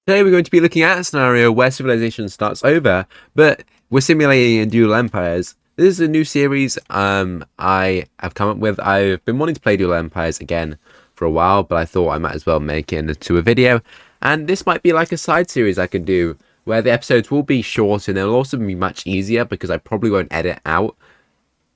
Today we're going to be looking at a scenario where civilization starts over, but we're simulating in Doodle Empires. This is a new series I have come up with. I've been wanting to play Doodle Empires again for a while, but I thought I might as well make it into a video. And this might be like a side series I can do where the episodes will be short and they'll also be much easier because I probably won't edit out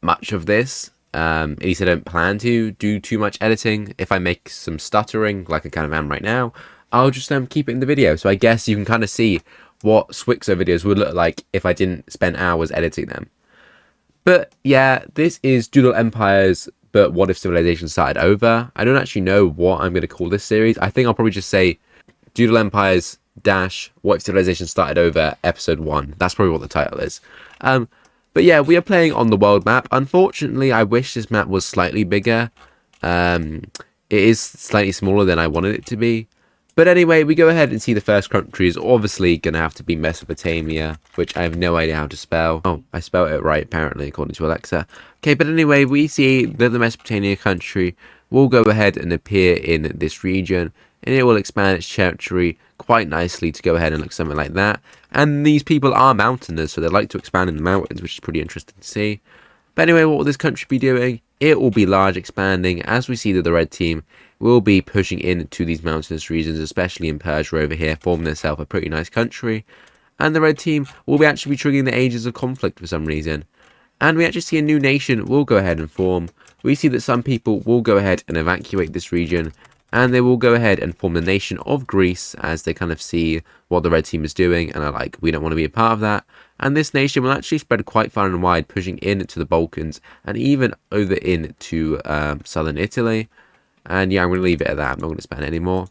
much of this. At least I don't plan to do too much editing. If I make some stuttering, like I kind of am right now, I'll just keep it in the video. So I guess you can kind of see what Swixo videos would look like if I didn't spend hours editing them. But yeah, this is Doodle Empires, but what if Civilization started over? I don't actually know what I'm going to call this series. I think I'll probably just say Doodle Empires dash what if Civilization started over episode 1. That's probably what the title is. But yeah, we are playing on the world map. Unfortunately, I wish this map was slightly bigger. It is slightly smaller than I wanted it to be. But anyway, we go ahead and see the first country is obviously going to have to be Mesopotamia, which I have no idea how to spell. Oh, I spelled it right, apparently, according to Alexa. Okay, but anyway, we see that the Mesopotamia country will go ahead and appear in this region, and it will expand its territory quite nicely to go ahead and look something like that. And these people are mountainers, so they like to expand in the mountains, which is pretty interesting to see. But anyway, what will this country be doing? It will be large expanding, as we see that the red team will be pushing into these mountainous regions, especially in Persia over here, forming itself a pretty nice country. And the red team will be actually triggering the ages of conflict for some reason. And we actually see a new nation will go ahead and form. We see that some people will go ahead and evacuate this region, and they will go ahead and form the nation of Greece as they kind of see what the red team is doing and are like, we don't want to be a part of that. And this nation will actually spread quite far and wide, pushing into the Balkans and even over into southern Italy. And yeah, I'm going to leave it at that. I'm not going to spend any more.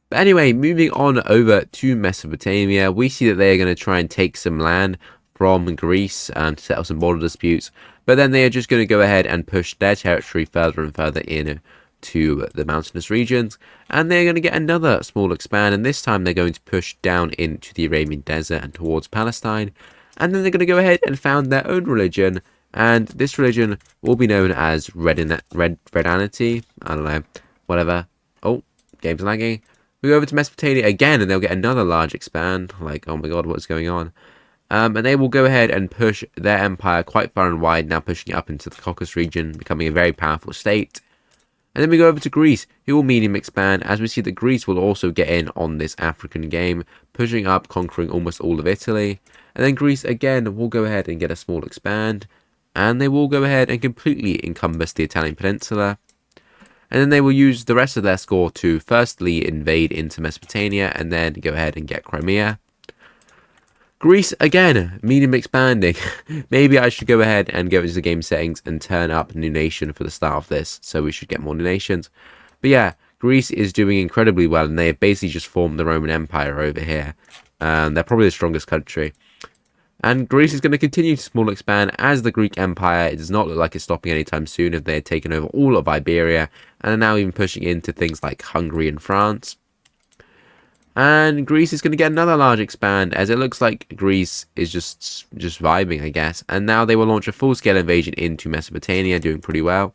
But anyway, moving on over to Mesopotamia, we see that they are going to try and take some land from Greece to settle some border disputes. But then they are just going to go ahead and push their territory further and further in to the mountainous regions. And they're going to get another small expand. And this time they're going to push down into the Arabian Desert and towards Palestine. And then they're going to go ahead and found their own religion. And this religion will be known as Redanity. I don't know. Whatever. Oh, game's lagging. We go over to Mesopotamia again, and they'll get another large expand. Like, oh my god, what's going on? And they will go ahead and push their empire quite far and wide, now pushing it up into the Caucasus region, becoming a very powerful state. And then we go over to Greece, who will medium expand, as we see that Greece will also get in on this African game, pushing up, conquering almost all of Italy. And then Greece again will go ahead and get a small expand, and they will go ahead and completely encompass the Italian peninsula. And then they will use the rest of their score to firstly invade into Mesopotamia, and then go ahead and get Crimea. Greece, again, medium expanding. Maybe I should go ahead and go into the game settings and turn up new nation for the start of this, so we should get more new nations. But yeah, Greece is doing incredibly well, and they have basically just formed the Roman Empire over here. They're probably the strongest country. And Greece is going to continue to small expand as the Greek Empire. It does not look like it's stopping anytime soon if they had taken over all of Iberia, and are now even pushing into things like Hungary and France. And Greece is going to get another large expand, as it looks like Greece is just vibing, I guess. And now they will launch a full-scale invasion into Mesopotamia, doing pretty well.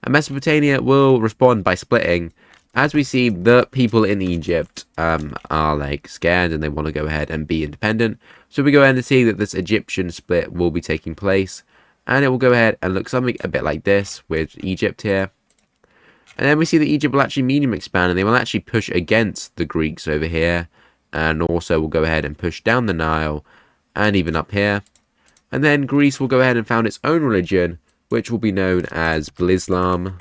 And Mesopotamia will respond by splitting, as we see the people in Egypt are like scared and they want to go ahead and be independent. So we go ahead and see that this Egyptian split will be taking place. And it will go ahead and look something a bit like this with Egypt here. And then we see that Egypt will actually medium expand, and they will actually push against the Greeks over here. And also will go ahead and push down the Nile and even up here. And then Greece will go ahead and found its own religion, which will be known as Blislam.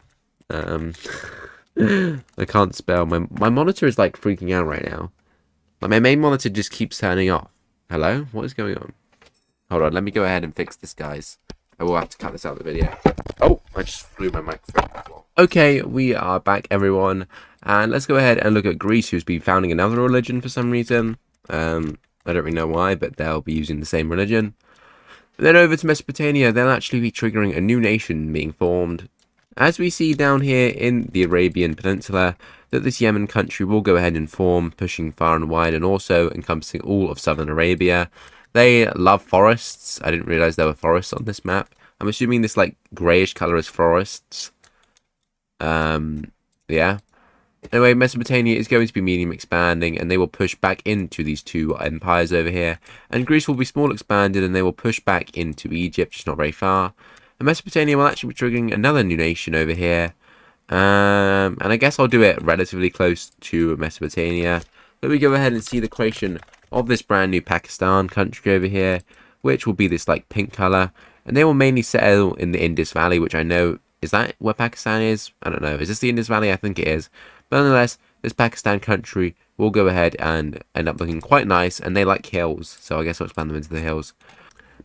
I can't spell. My monitor is like freaking out right now. Like my main monitor just keeps turning off. Hello? What is going on? Hold on, let me go ahead and fix this, guys. I will have to cut this out of the video. Oh, I just flew my microphone. Okay, we are back, everyone. And let's go ahead and look at Greece, who's been founding another religion for some reason. I don't really know why, but they'll be using the same religion. And then over to Mesopotamia, they'll actually be triggering a new nation being formed. As we see down here in the Arabian Peninsula, that this Yemen country will go ahead and form, pushing far and wide and also encompassing all of southern Arabia. They love forests. I didn't realize there were forests on this map. I'm assuming this like greyish color is forests. Yeah. Anyway, Mesopotamia is going to be medium expanding, and they will push back into these two empires over here. And Greece will be small expanded, and they will push back into Egypt, just not very far. And Mesopotamia will actually be triggering another new nation over here. And I guess I'll do it relatively close to Mesopotamia. But we go ahead and see the creation of this brand new Pakistan country over here, which will be this like pink color. And they will mainly settle in the Indus Valley, which I know, is that where Pakistan is? I don't know. Is this the Indus Valley? I think it is. But nonetheless, this Pakistan country will go ahead and end up looking quite nice, and they like hills, so I guess I'll expand them into the hills.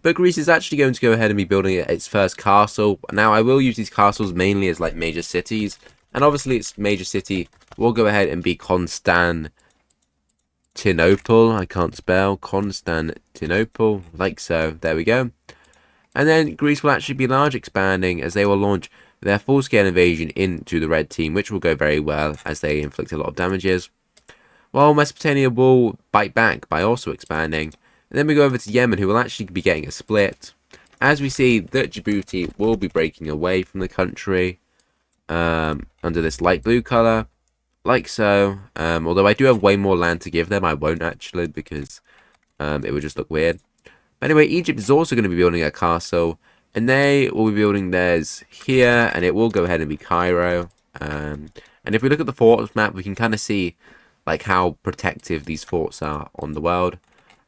But Greece is actually going to go ahead and be building its first castle. Now, I will use these castles mainly as like major cities, and obviously its major city will go ahead and be Constantinople. I can't spell. Constantinople, like so. There we go. And then Greece will actually be large expanding as they will launch their full-scale invasion into the red team, which will go very well as they inflict a lot of damages. While Mesopotamia will bite back by also expanding. And then we go over to Yemen, who will actually be getting a split. As we see that Djibouti will be breaking away from the country under this light blue colour, like so. Although I do have way more land to give them, I won't actually because it would just look weird. But anyway, Egypt is also going to be building a castle, and they will be building theirs here, and it will go ahead and be Cairo. And if we look at the forts map, we can kind of see like how protective these forts are on the world.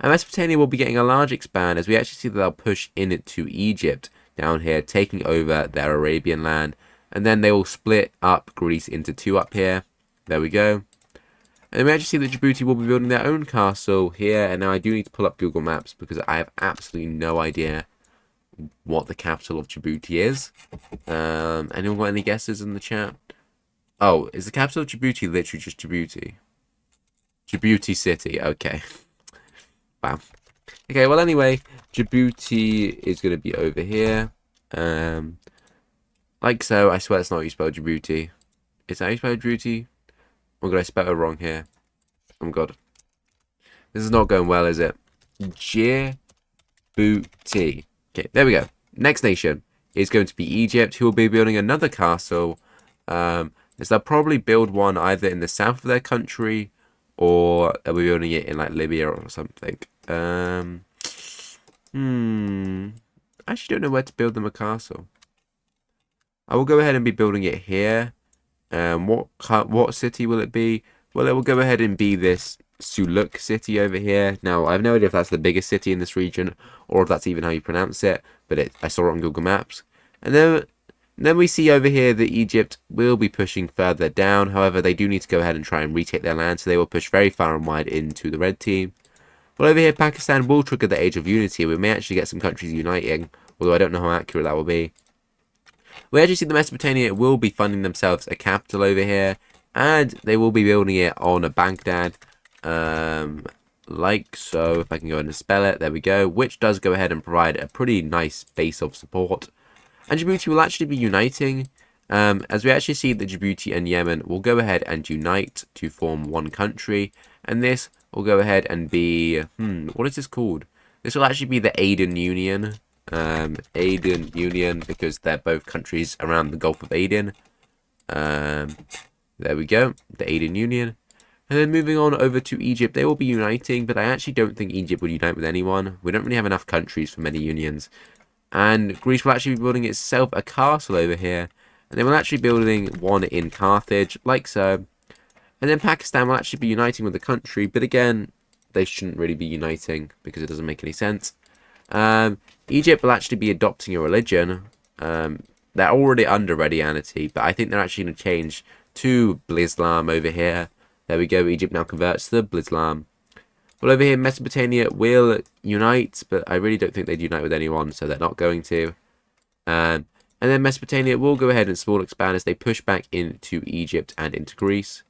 And Mesopotamia will be getting a large expand as we actually see that they'll push into Egypt down here, taking over their Arabian land. And then they will split up Greece into two up here. There we go. And we actually see that Djibouti will be building their own castle here. And now I do need to pull up Google Maps because I have absolutely no idea what the capital of Djibouti is. Anyone got any guesses in the chat? Oh, is the capital of Djibouti literally just Djibouti? Djibouti City, okay. Wow. Okay, well anyway, Djibouti is going to be over here. Like so, I swear that's not how you spell Djibouti. Is that how you spell Djibouti? Oh god, I spelled it wrong here. Oh god. This is not going well, is it? Djibouti. Okay, there we go. Next nation is going to be Egypt, who will be building another castle. As they'll probably build one either in the south of their country, or they'll be building it in like Libya or something. I actually don't know where to build them a castle. I will go ahead and be building it here. What city will it be? Well, it will go ahead and be this Suluk city over here. Now, I have no idea if that's the biggest city in this region, or if that's even how you pronounce it, but I saw it on Google Maps. And then we see over here that Egypt will be pushing further down. However, they do need to go ahead and try and retake their land, so they will push very far and wide into the red team. Well, over here, Pakistan will trigger the Age of Unity. We may actually get some countries uniting, although I don't know how accurate that will be. We actually see the Mesopotamia will be funding themselves a capital over here, and they will be building it on a Baghdad, like so. If I can go ahead and spell it, there we go, which does go ahead and provide a pretty nice base of support. And Djibouti will actually be uniting, as we actually see that Djibouti and Yemen will go ahead and unite to form one country, and this will go ahead and be, what is this called? This will actually be the Aden Union. Aden Union, because they're both countries around the Gulf of Aden. There we go, the Aden Union. And then moving on over to Egypt, they will be uniting, but I actually don't think Egypt will unite with anyone. We don't really have enough countries for many unions. And Greece will actually be building itself a castle over here, and they will actually be building one in Carthage, like so. And then Pakistan will actually be uniting with the country, but again, they shouldn't really be uniting because it doesn't make any sense. Egypt will actually be adopting a religion. They're already under Redianity, but I think they're actually going to change to Blislam over here. There we go, Egypt now converts to Blislam. Well, over here, Mesopotamia will unite, but I really don't think they'd unite with anyone, so they're not going to. And then Mesopotamia will go ahead and small expand as they push back into Egypt and into Greece.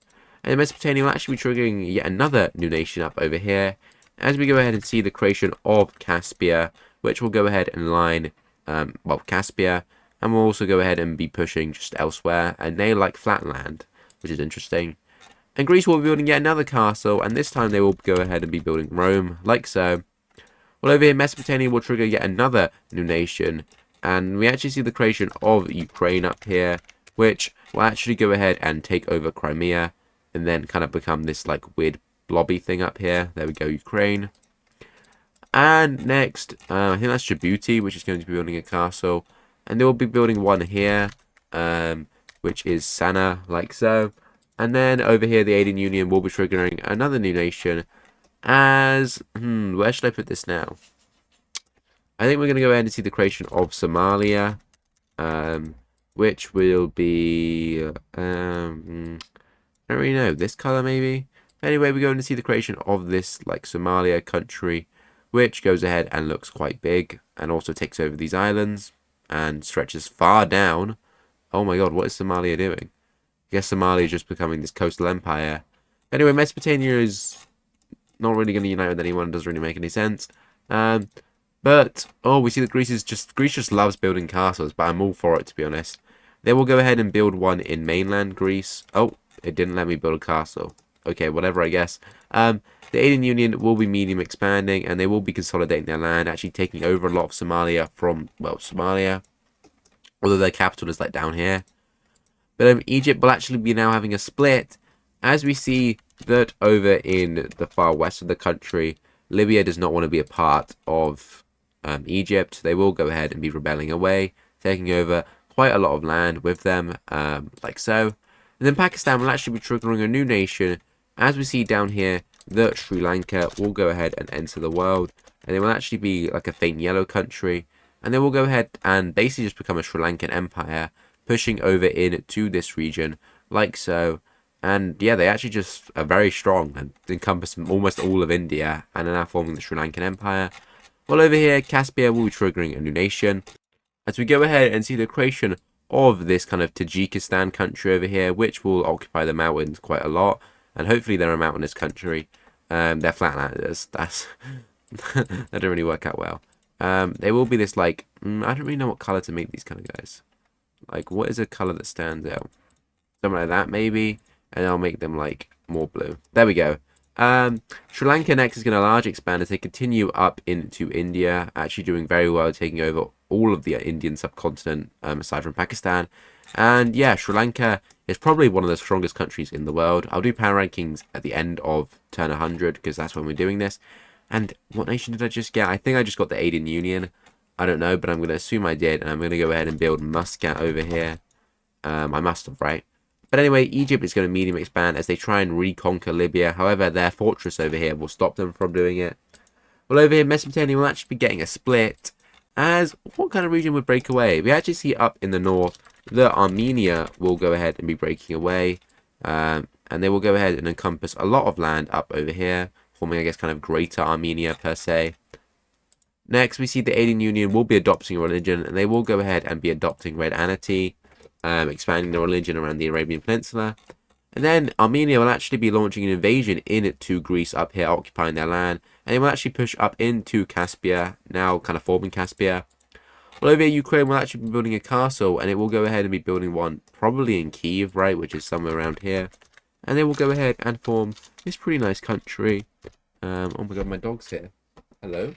And Mesopotamia will actually be triggering yet another new nation up over here, as we go ahead and see the creation of Caspia, which will go ahead and line, Caspia, and we'll also go ahead and be pushing just elsewhere, and they like flatland, which is interesting. And Greece will be building yet another castle, and this time they will go ahead and be building Rome, like so. Well, over here, Mesopotamia will trigger yet another new nation, and we actually see the creation of Ukraine up here, which will actually go ahead and take over Crimea. and then kind of become this like weird blobby thing up here. There we go, Ukraine. And next, I think that's Djibouti, which is going to be building a castle. And they will be building one here, which is Sana, like so. And then over here, the Aden Union will be triggering another new nation as... where should I put this now? I think we're going to go ahead and see the creation of Somalia, which will be... I don't really know, this color maybe? Anyway, we're going to see the creation of this like Somalia country, which goes ahead and looks quite big and also takes over these islands and stretches far down. Oh my god, what is Somalia doing? I guess Somalia is just becoming this coastal empire. Anyway, Mesopotamia is not really going to unite with anyone. Doesn't really make any sense. But, oh, we see that Greece just loves building castles, but I'm all for it, to be honest. They will go ahead and build one in mainland Greece. Oh, it didn't let me build a castle. Okay, whatever, I guess. The Aden Union will be medium expanding, and they will be consolidating their land, actually taking over a lot of Somalia from, well, Somalia. Although their capital is, like, down here. But Egypt will actually be now having a split, as we see that over in the far west of the country, Libya does not want to be a part of Egypt. They will go ahead and be rebelling away, taking over quite a lot of land with them, like so. And then Pakistan will actually be triggering a new nation, as we see down here, that Sri Lanka will go ahead and enter the world, and they will actually be like a faint yellow country, and they will go ahead and basically just become a Sri Lankan empire, pushing over into this region, like so. And yeah, they actually just are very strong and encompass almost all of India, and are now forming the Sri Lankan empire. Well, over here, Caspia will be triggering a new nation, as we go ahead and see the creation of this kind of Tajikistan country over here, which will occupy the mountains quite a lot, and hopefully they're a mountainous country. They're flatlanders. That don't really work out well. They will be this like I don't really know what color to make these kind of guys. Like, what is a color that stands out? Something like that maybe, and I'll make them like more blue. There we go. Sri Lanka next is going to large expand as they continue up into India, actually doing very well, taking over all of the Indian subcontinent, aside from Pakistan. And yeah, Sri Lanka is probably one of the strongest countries in the world. I'll do power rankings at the end of turn 100, because that's when we're doing this. And what nation did I just get? I think I just got the Aden Union. I don't know, but I'm going to assume I did, and I'm going to go ahead and build Muscat over here. I must have, right? But anyway, Egypt is going to medium expand as they try and reconquer Libya. However, their fortress over here will stop them from doing it. Well, over here, Mesopotamia will actually be getting a split. As what kind of region would break away? We actually see up in the north that Armenia will go ahead and be breaking away. And they will go ahead and encompass a lot of land up over here, forming, I guess, kind of Greater Armenia per se. Next, we see the Aden Union will be adopting a religion, and they will go ahead and be adopting Red Anarchy, expanding their religion around the Arabian Peninsula. And then Armenia will actually be launching an invasion into Greece up here, occupying their land. And they will actually push up into Caspia, now kind of forming Caspia. Well, over here, Ukraine will actually be building a castle, and it will go ahead and be building one probably in Kiev, right, which is somewhere around here. And they will go ahead and form this pretty nice country. Oh my god, my dog's here. Hello?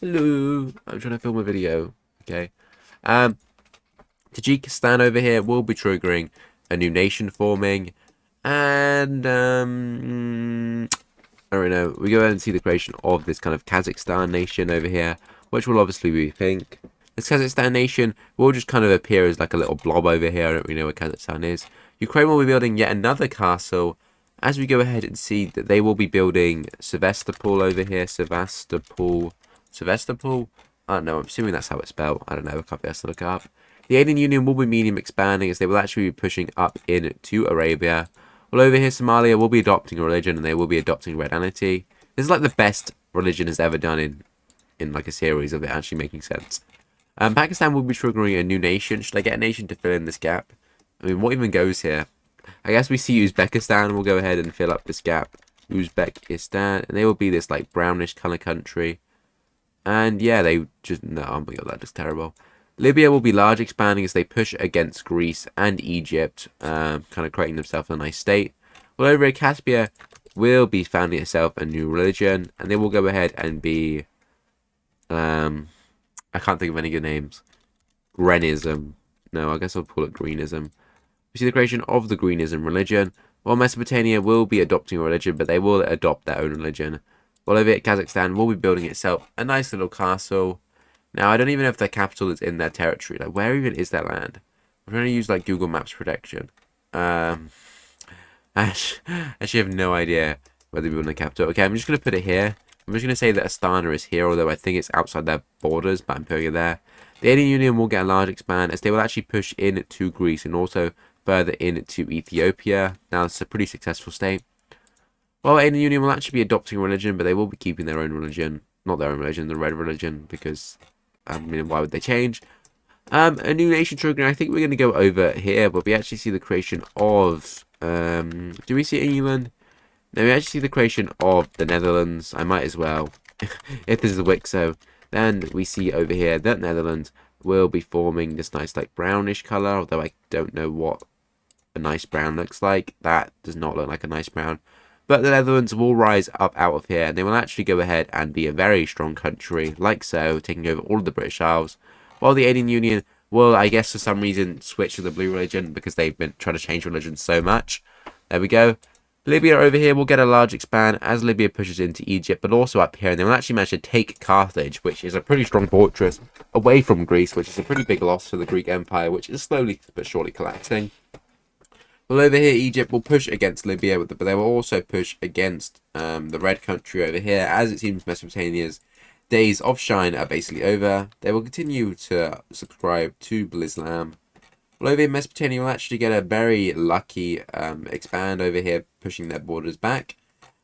Hello? I'm trying to film a video. Okay. Tajikistan over here will be triggering a new nation forming, and I don't know, we go ahead and see the creation of this kind of Kazakhstan nation over here, which will obviously be pink. This Kazakhstan nation will just kind of appear as like a little blob over here. I don't really know what Kazakhstan is. Ukraine will be building yet another castle, as we go ahead and see that they will be building Sevastopol over here. Sevastopol? I don't know, I'm assuming that's how it's spelled. I don't know, I can't be asked to look it up. The Aden Union will be medium expanding as they will actually be pushing up into Arabia. Well, over here, Somalia will be adopting a religion, and they will be adopting Red Anarchy. This is like the best religion has ever done in like a series of it actually making sense. Pakistan will be triggering a new nation. Should I get a nation to fill in this gap? I mean, what even goes here? I guess we see Uzbekistan will go ahead and fill up this gap. Uzbekistan, and they will be this like brownish color country. And yeah, they just, no, oh my god, that looks terrible. Libya will be large expanding as they push against Greece and Egypt, kind of creating themselves a nice state. Well, over here, Caspia will be founding itself a new religion, and they will go ahead and be, I can't think of any good names. Grenism. No, I guess I'll call it Greenism. We see the creation of the Greenism religion, While Mesopotamia will be adopting a religion, but they will adopt their own religion. While over here, Kazakhstan will be building itself a nice little castle. Now, I don't even know if their capital is in their territory. Like, where even is their land? I'm trying to use, like, Google Maps protection. Um, I actually have no idea whether we're in the capital. Okay, I'm just going to put it here. I'm just going to say that Astana is here, although I think it's outside their borders, but I'm putting it there. The Indian Union will get a large expand as they will actually push in to Greece and also further into Ethiopia. Now, it's a pretty successful state. Well, the Indian Union will actually be adopting a religion, but they will be keeping their own religion. Not their own religion, the red religion, because, I mean, why would they change? A new nation triggering, I think we're going to go over here, but we actually see the creation of, do we see England? No, we actually see the creation of the Netherlands. I might as well, if this is a Wixo. Then we see over here that Netherlands will be forming this nice, like, brownish color, although I don't know what a nice brown looks like. That does not look like a nice brown. But the Netherlands will rise up out of here, and they will actually go ahead and be a very strong country, like so, taking over all of the British Isles. While the Indian Union will, I guess, for some reason, switch to the blue religion because they've been trying to change religion so much. There we go. Libya over here will get a large expand as Libya pushes into Egypt, but also up here, and they will actually manage to take Carthage, which is a pretty strong fortress, away from Greece, which is a pretty big loss for the Greek Empire, which is slowly but surely collapsing. Well, over here, Egypt will push against Libya, but they will also push against the red country over here, as it seems Mesopotamia's days of shine are basically over. They will continue to subscribe to Islam. Well, over here, Mesopotamia will actually get a very lucky expand over here, pushing their borders back.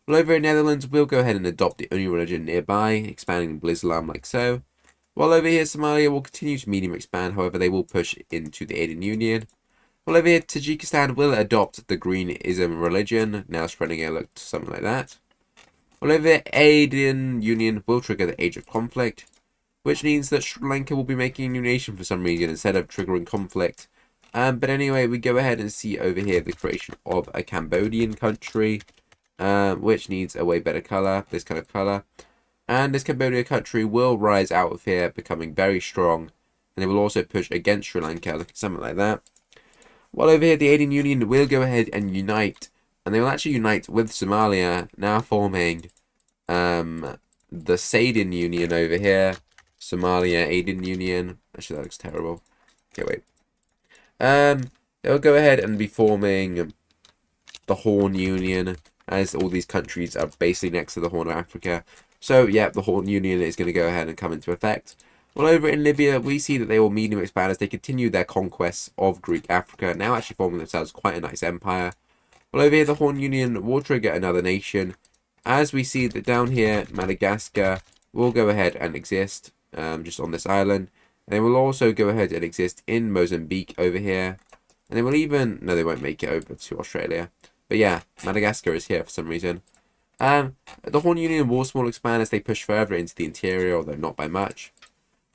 Well, over in Netherlands, we'll go ahead and adopt the only religion nearby, expanding Islam like so. While over here, Somalia will continue to medium expand, however, they will push into the Indian Union. Well, over here, Tajikistan will adopt the Greenism religion, now spreading it to something like that. Well, over here, Indian Union will trigger the Age of Conflict, which means that Sri Lanka will be making a new nation for some reason instead of triggering conflict. But anyway, we go ahead and see over here the creation of a Cambodian country, which needs a way better color, this kind of color. And this Cambodian country will rise out of here, becoming very strong, and it will also push against Sri Lanka, something like that. While over here, the Indian Union will go ahead and unite, and they will actually unite with Somalia, now forming the Sadian Union over here. Somalia, Indian Union. Actually, that looks terrible. Okay, wait. They'll go ahead and be forming the Horn Union, as all these countries are basically next to the Horn of Africa. So, yeah, the Horn Union is going to go ahead and come into effect. Well, over in Libya, we see that they will medium expand as they continue their conquests of Greek Africa, now actually forming themselves quite a nice empire. Well, over here, the Horn Union will trigger another nation, as we see that down here, Madagascar will go ahead and exist just on this island. And they will also go ahead and exist in Mozambique over here. And they will even... No, they won't make it over to Australia. But yeah, Madagascar is here for some reason. The Horn Union will small expand as they push further into the interior, although not by much.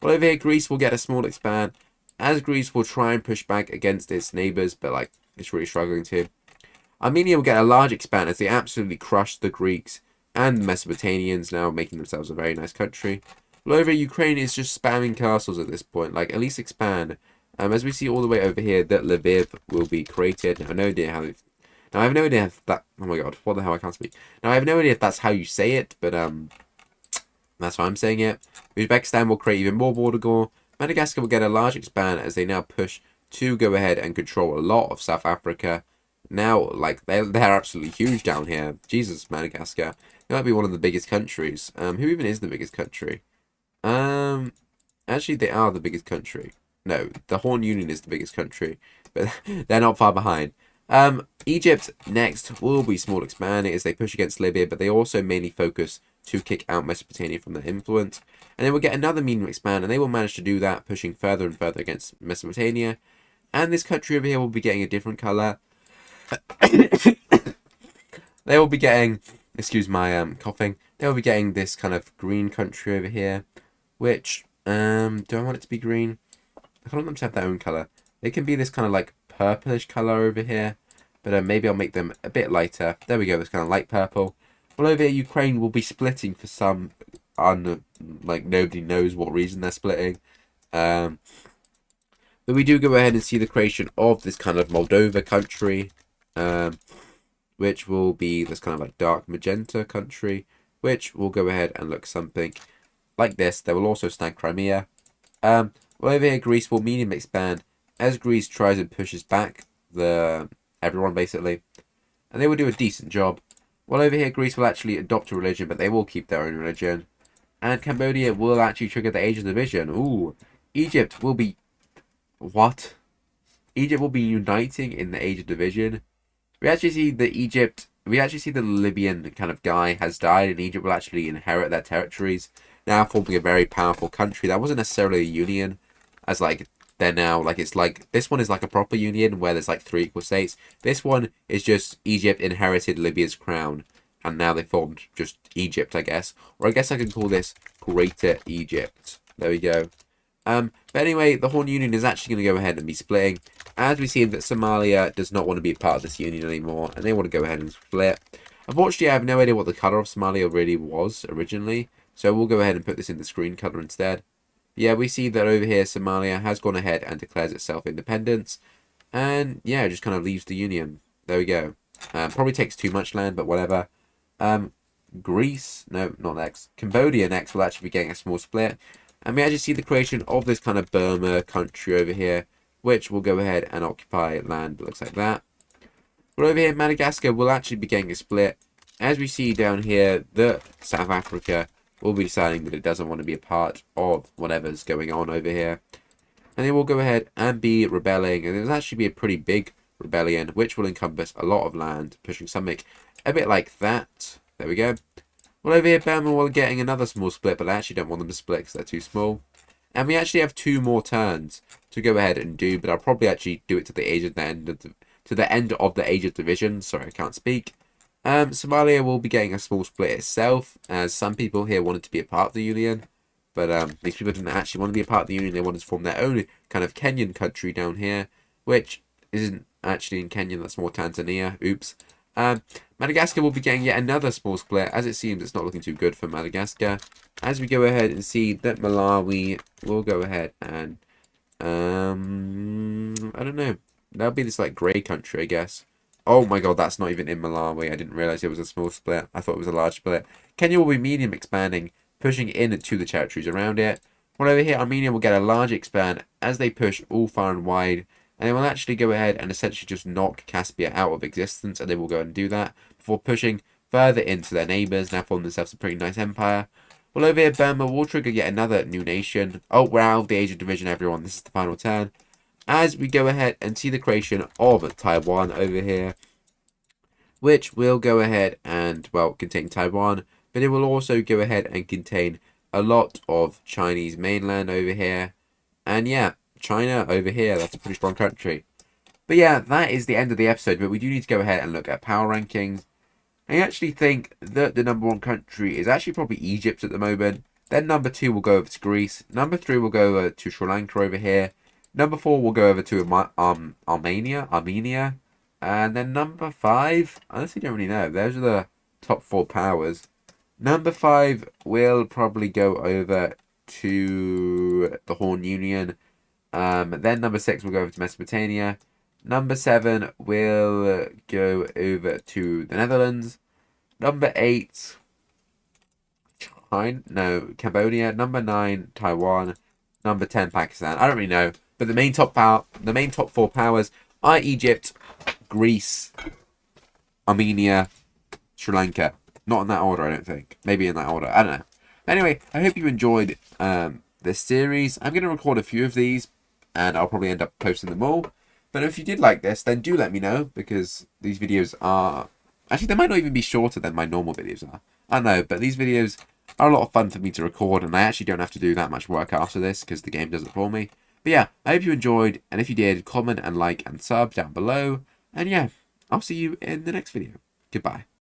Well, over here, Greece will get a small expand, as Greece will try and push back against its neighbours, but like it's really struggling to. Armenia will get a large expand as they absolutely crush the Greeks and the Mesopotamians, now making themselves a very nice country. Well, over Ukraine is just spamming castles at this point, like at least expand. As we see all the way over here that Lviv will be created. Now, I have no idea how. Now I have no idea if that. Oh my god, what the hell? I can't speak. Now I have no idea if that's how you say it, but that's why I'm saying it. Uzbekistan will create even more border gore. Madagascar will get a large expand as they now push to go ahead and control a lot of South Africa. Now, like, they're absolutely huge down here. Jesus, Madagascar. They might be one of the biggest countries. Who even is the biggest country? Actually, they are the biggest country. No, the Horn Union is the biggest country, but they're not far behind. Egypt next will be small expanding as they push against Libya, but they also mainly focus to kick out Mesopotamia from their influence. And they will get another medium expand, and they will manage to do that, pushing further and further against Mesopotamia. And this country over here will be getting a different color. They will be getting, excuse my coughing, they will be getting this kind of green country over here, which, do I want it to be green? I kind of want them to have their own color. They can be this kind of like purplish color over here, but maybe I'll make them a bit lighter. There we go, this kind of light purple. Well, over here, Ukraine will be splitting for some, like, nobody knows what reason they're splitting. But we do go ahead and see the creation of this kind of Moldova country. which will be this kind of like dark magenta country, which will go ahead and look something like this. They will also snag Crimea. Well, over here, Greece will medium expand as Greece tries and pushes back everyone basically, and they will do a decent job. Well, over here, Greece will actually adopt a religion, but they will keep their own religion. And Cambodia will actually trigger the Age of Division. Ooh, Egypt will be what? Egypt will be uniting in the Age of Division. We actually see the Libyan kind of guy has died, and Egypt will actually inherit their territories, now forming a very powerful country. That wasn't necessarily a union, as like they're now like it's like this one is like a proper union where there's like 3 equal states. This one is just Egypt inherited Libya's crown, and now they formed just Egypt, I guess, or I guess I can call this Greater Egypt. There we go. But anyway, the Horn Union is actually going to go ahead and be splitting, as we see that Somalia does not want to be a part of this union anymore, and they want to go ahead and split. Unfortunately, I have no idea what the colour of Somalia really was originally, so we'll go ahead and put this in the screen colour instead. Yeah, we see that over here, Somalia has gone ahead and declares itself independence, and yeah, just kind of leaves the union. There we go. Probably takes too much land, but whatever. Greece, no, not next. Cambodia next will actually be getting a small split. And we actually see the creation of this kind of Burma country over here, which will go ahead and occupy land that looks like that. But over here, Madagascar will actually be getting a split. As we see down here, that South Africa will be deciding that it doesn't want to be a part of whatever's going on over here. And they will go ahead and be rebelling. And it'll actually be a pretty big rebellion, which will encompass a lot of land, pushing something a bit like that. There we go. Well, over here, Burma will getting another small split, but I actually don't want them to split because they're too small. And we actually have 2 more turns to go ahead and do, but I'll probably actually do it to the end of the Age of Division. Sorry, I can't speak. Somalia will be getting a small split itself, as some people here wanted to be a part of the Union, but these people didn't actually want to be a part of the Union. They wanted to form their own kind of Kenyan country down here, which isn't actually in Kenya. That's more Tanzania. Oops. Madagascar will be getting yet another small split, as it seems it's not looking too good for Madagascar. As we go ahead and see that Malawi will go ahead and, I don't know, that'll be this like grey country, I guess. Oh my god, that's not even in Malawi. I didn't realise it was a small split. I thought it was a large split. Kenya will be medium expanding, pushing in to the territories around it. While over here, Armenia will get a large expand as they push all far and wide. And they will actually go ahead and essentially just knock Caspia out of existence, and they will go and do that before pushing further into their neighbours, now forming themselves a pretty nice empire. Well, over here, Burma will trigger yet another new nation. Oh, we're out of the Age of Division, everyone. This is the final turn. As we go ahead and see the creation of Taiwan over here, which will go ahead and, well, contain Taiwan, but it will also go ahead and contain a lot of Chinese mainland over here. And yeah, China over here, that's a pretty strong country. But yeah, that is the end of the episode, but we do need to go ahead and look at power rankings. I actually think that the number 1 country is actually probably Egypt at the moment. Then number 2 will go over to Greece. Number 3 will go over to Sri Lanka over here. Number 4 will go over to Armenia. And then number 5, I honestly don't really know. Those are the top 4 powers. Number 5 will probably go over to the Horn Union. Then number 6 will go over to Mesopotamia. Number 7 will go over to the Netherlands. Number 8, Cambodia. Number 9, Taiwan. Number 10, Pakistan. I don't really know, but the main top 4 powers are Egypt, Greece, Armenia, Sri Lanka. Not in that order, I don't think. Maybe in that order. I don't know. Anyway, I hope you enjoyed this series. I'm going to record a few of these, and I'll probably end up posting them all. But if you did like this, then do let me know, because these videos are... Actually, they might not even be shorter than my normal videos are. I don't know, but these videos are a lot of fun for me to record, and I actually don't have to do that much work after this, because the game does it for me. But yeah, I hope you enjoyed, and if you did, comment and like and sub down below. And yeah, I'll see you in the next video. Goodbye.